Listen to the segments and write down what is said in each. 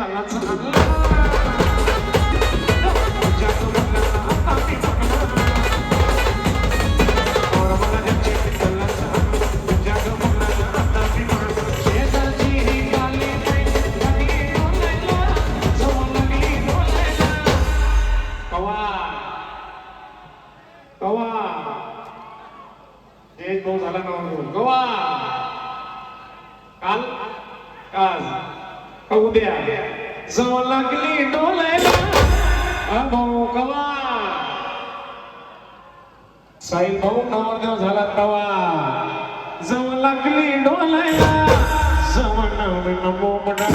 झाला चांगला जादू म्हणला आता मी म्हणला और मला ज्याची पितला जादू म्हणला आता मी म्हणला शेजारची ही गाली नाही गाली डोलायला जवळ लागली डोलायला कवा कवा एक भाऊ झाला ना कवा काल काल का उद्या जवळ लागली डोलायला भाऊ कवा साई भाऊ नवरदेव झाला कवा जवळ लागली डोलायला जवळ नवीन मोमडा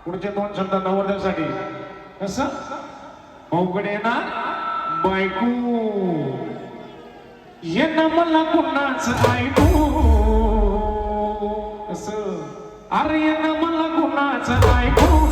पुढचे दोन शब्द नवरदेवासाठी कसं अवघड आहे ना बायको ये ना मला कुणाच ऐकू असं अरे ये ना मला कुणाच ऐकू